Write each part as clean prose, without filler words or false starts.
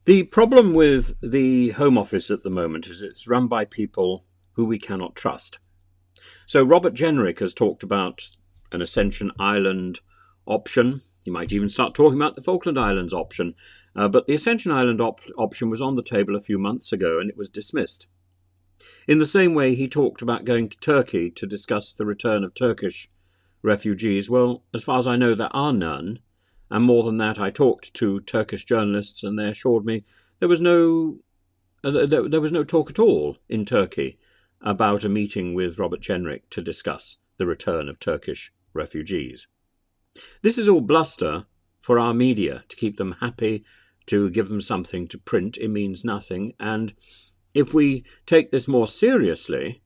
The problem with the Home Office at the moment is it's run by people who we cannot trust. So Robert Jenrick has talked about an Ascension Island option. You might even start talking about the Falkland Islands option. But the Ascension Island option was on the table a few months ago and it was dismissed. In the same way, he talked about going to Turkey to discuss the return of Turkish refugees. Well, as far as I know, there are none. And more than that, I talked to Turkish journalists and they assured me there was no talk at all in Turkey about a meeting with Robert Jenrick to discuss the return of Turkish refugees. This is all bluster for our media, to keep them happy, to give them something to print. It means nothing. And if we take this more seriously,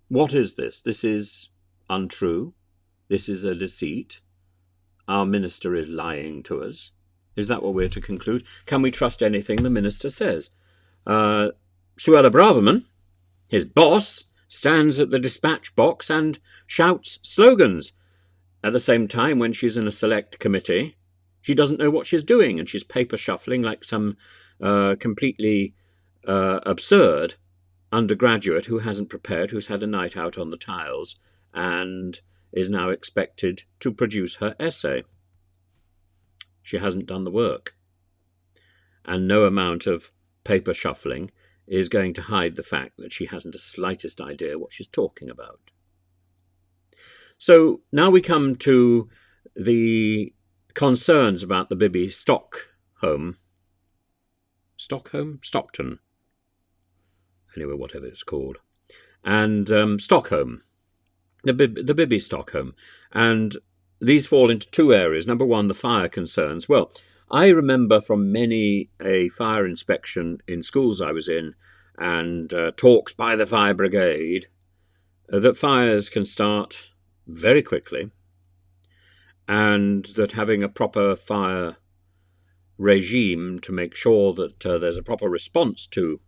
what is this? This is untrue. This is a deceit. Our minister is lying to us. Is that what we're to conclude? Can we trust anything the minister says? Suella Braverman, his boss, stands at the dispatch box and shouts slogans. At the same time, when she's in a select committee, she doesn't know what she's doing and she's paper shuffling like some completely absurd undergraduate who hasn't prepared, who's had a night out on the tiles and is now expected to produce her essay. She hasn't done the work. And no amount of paper shuffling is going to hide the fact that she hasn't the slightest idea what she's talking about. So now we come to the concerns about the Bibby Stockton. Anyway, whatever it's called. And Stockholm. The Bibby Stockholm. And these fall into two areas. Number one, the fire concerns. Well, I remember from many a fire inspection in schools I was in and talks by the fire brigade that fires can start very quickly and that having a proper fire regime to make sure that there's a proper response to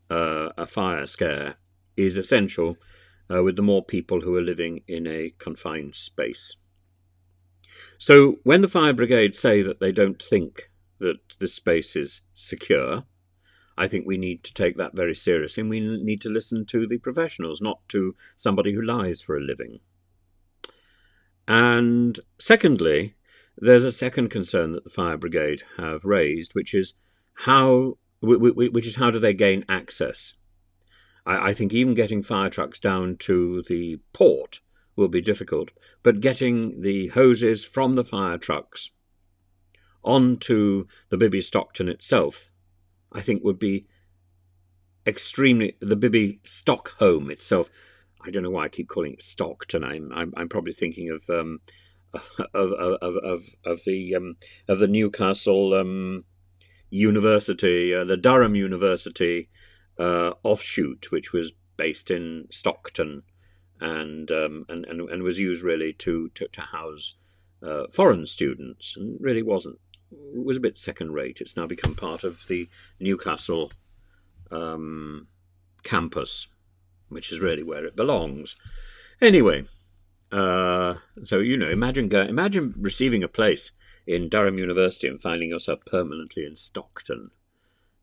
a fire scare is essential with the more people who are living in a confined space. So when the fire brigade say that they don't think that this space is secure, I think we need to take that very seriously and we need to listen to the professionals, not to somebody who lies for a living. And secondly, there's a second concern that the fire brigade have raised, which is how do they gain access? I think even getting fire trucks down to the port will be difficult, but getting the hoses from the fire trucks onto the Bibby Stockton itself, I think would be the Bibby Stockholm itself. I don't know why I keep calling it Stockton. I'm probably thinking of the Newcastle University, the Durham University offshoot, which was based in Stockton, and was used really to house foreign students, and really wasn't. It was a bit second rate. It's now become part of the Newcastle campus, which is really where it belongs. Anyway, so imagine receiving a place in Durham University and finding yourself permanently in Stockton.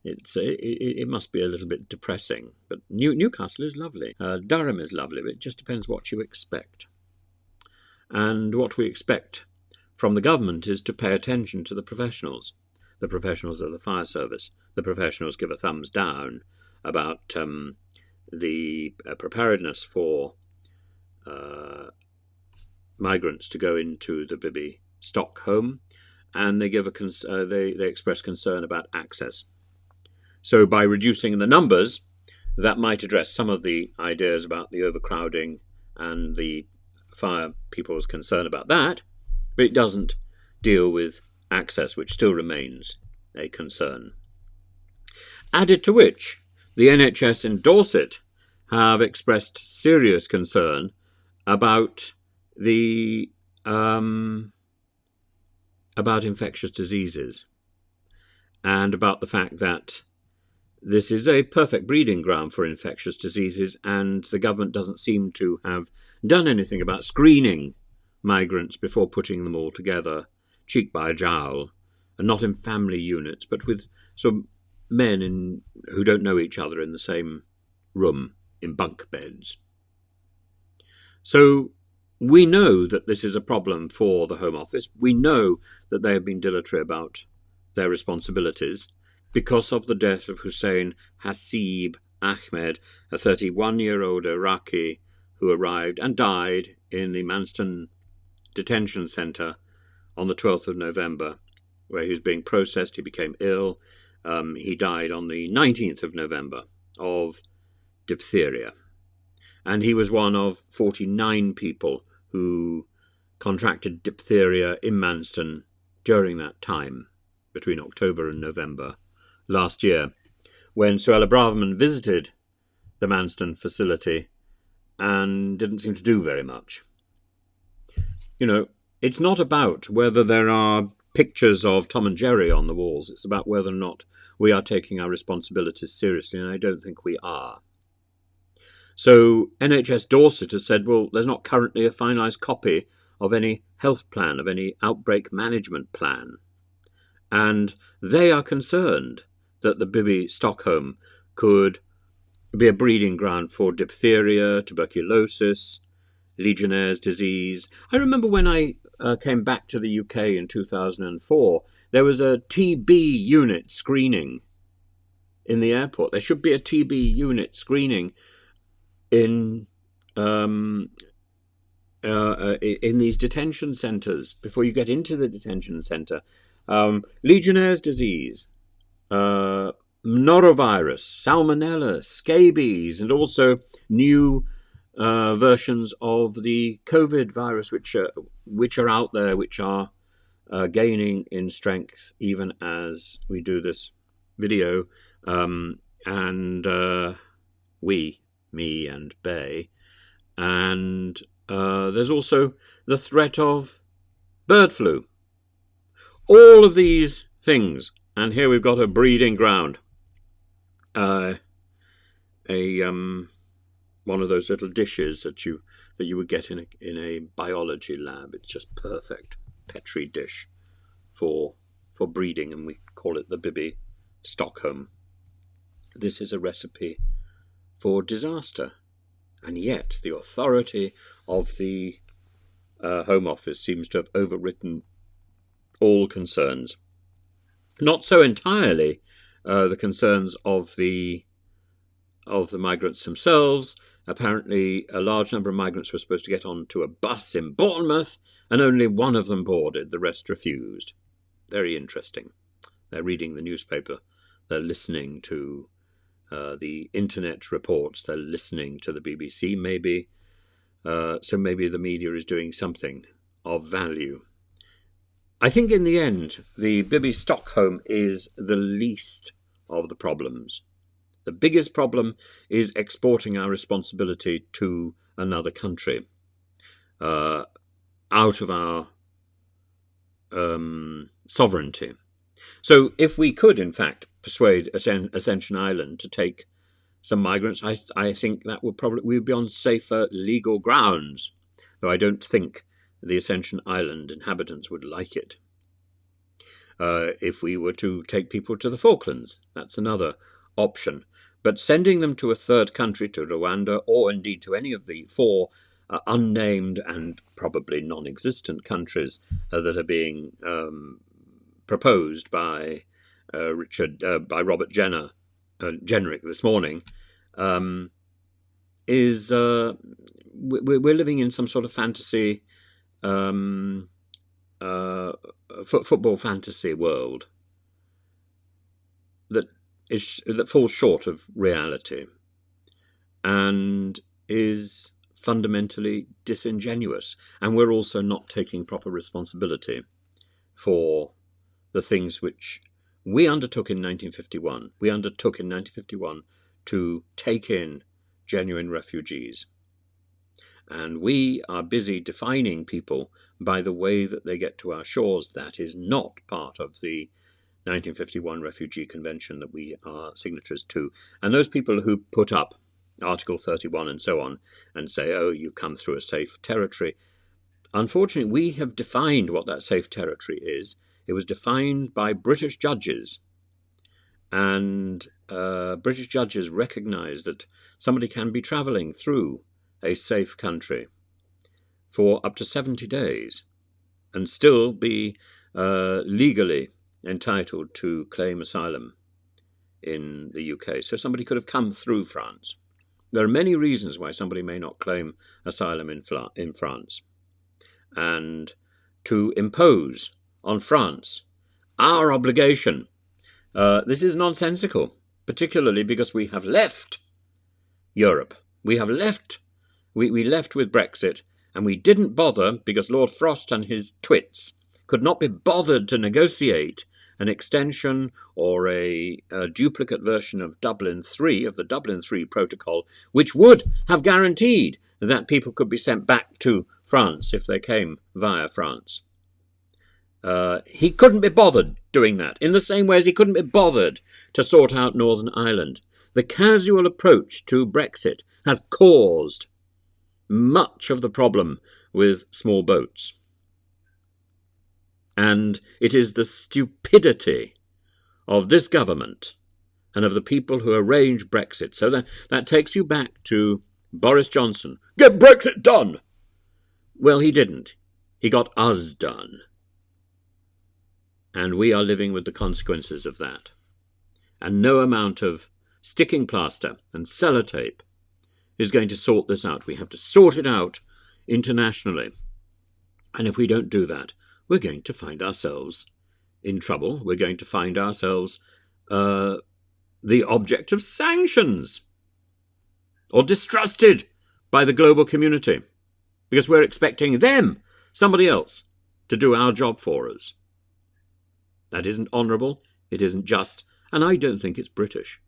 It must be a little bit depressing, but Newcastle is lovely. Durham is lovely, but it just depends what you expect. And what we expect from the government is to pay attention to the professionals of the fire service. The professionals give a thumbs down about the preparedness for migrants to go into the Bibby Stockholm, and they give they express concern about access. So by reducing the numbers, that might address some of the ideas about the overcrowding and the fire people's concern about that, but it doesn't deal with access, which still remains a concern. Added to which, the NHS in Dorset have expressed serious concern about about infectious diseases and about the fact that this is a perfect breeding ground for infectious diseases, and the government doesn't seem to have done anything about screening migrants before putting them all together, cheek by jowl, and not in family units, but with some men who don't know each other in the same room in bunk beds. So we know that this is a problem for the Home Office. We know that they have been dilatory about their responsibilities because of the death of Hussein Haseeb Ahmed, a 31-year-old Iraqi who arrived and died in the Manston detention centre on the 12th of November, where he was being processed. He became ill. He died on the 19th of November of diphtheria. And he was one of 49 people who contracted diphtheria in Manston during that time, between October and November last year, when Suella Braverman visited the Manston facility and didn't seem to do very much. You know, it's not about whether there are pictures of Tom and Jerry on the walls. It's about whether or not we are taking our responsibilities seriously, and I don't think we are. So NHS Dorset has said, well, there's not currently a finalised copy of any health plan, of any outbreak management plan. And they are concerned that the Bibby Stockholm could be a breeding ground for diphtheria, tuberculosis, Legionnaire's disease. I remember when I came back to the UK in 2004, there was a TB unit screening in the airport. There should be a TB unit screening in these detention centres before you get into the detention centre. Legionnaire's disease, norovirus, salmonella, scabies, and also new versions of the COVID virus, which are out there, which are gaining in strength even as we do this video. Me and Bay. And there's also the threat of bird flu. All of these things. And here we've got a breeding ground. One of those little dishes that you would get in a biology lab. It's just perfect Petri dish for breeding, and we call it the Bibby Stockholm. This is a recipe for disaster, and yet the authority of the Home Office seems to have overwritten all concerns. Not so entirely the concerns of the migrants themselves. Apparently, a large number of migrants were supposed to get onto a bus in Bournemouth, and only one of them boarded. The rest refused. Very interesting. They're reading the newspaper. They're listening to the internet reports. They're listening to the BBC, maybe. So maybe the media is doing something of value. I think in the end, the Bibby Stockholm is the least of the problems. The biggest problem is exporting our responsibility to another country, out of our sovereignty. So if we could, in fact, persuade Ascension Island to take some migrants, I think that we'd be on safer legal grounds, though I don't think the Ascension Island inhabitants would like it. If we were to take people to the Falklands, that's another option. But sending them to a third country, to Rwanda, or indeed to any of the four unnamed and probably non-existent countries that are being proposed by Robert Jenrick this morning, is we're living in some sort of fantasy, football fantasy world that falls short of reality and is fundamentally disingenuous. And we're also not taking proper responsibility for the things which we undertook in 1951. We undertook in 1951 to take in genuine refugees. And we are busy defining people by the way that they get to our shores. That is not part of the 1951 Refugee Convention that we are signatories to. And those people who put up Article 31 and so on and say, oh, you come through a safe territory. Unfortunately, we have defined what that safe territory is It was defined by British judges, and British judges recognised that somebody can be travelling through a safe country for up to 70 days and still be legally entitled to claim asylum in the UK. So somebody could have come through France. There are many reasons why somebody may not claim asylum in France. And to impose on France our obligation, this is nonsensical, particularly because we have left Europe. We have left. We left with Brexit, and we didn't bother because Lord Frost and his twits could not be bothered to negotiate an extension or a duplicate version of Dublin III, of the Dublin III Protocol, which would have guaranteed that people could be sent back to France if they came via France. He couldn't be bothered doing that, in the same way as he couldn't be bothered to sort out Northern Ireland. The casual approach to Brexit has caused much of the problem with small boats. And it is the stupidity of this government and of the people who arranged Brexit. So that takes you back to Boris Johnson. Get Brexit done! Well, he didn't. He got us done. And we are living with the consequences of that. And no amount of sticking plaster and sellotape is going to sort this out. We have to sort it out internationally. And if we don't do that, we're going to find ourselves in trouble. We're going to find ourselves the object of sanctions or distrusted by the global community because we're expecting them, somebody else, to do our job for us. That isn't honourable, it isn't just, and I don't think it's British.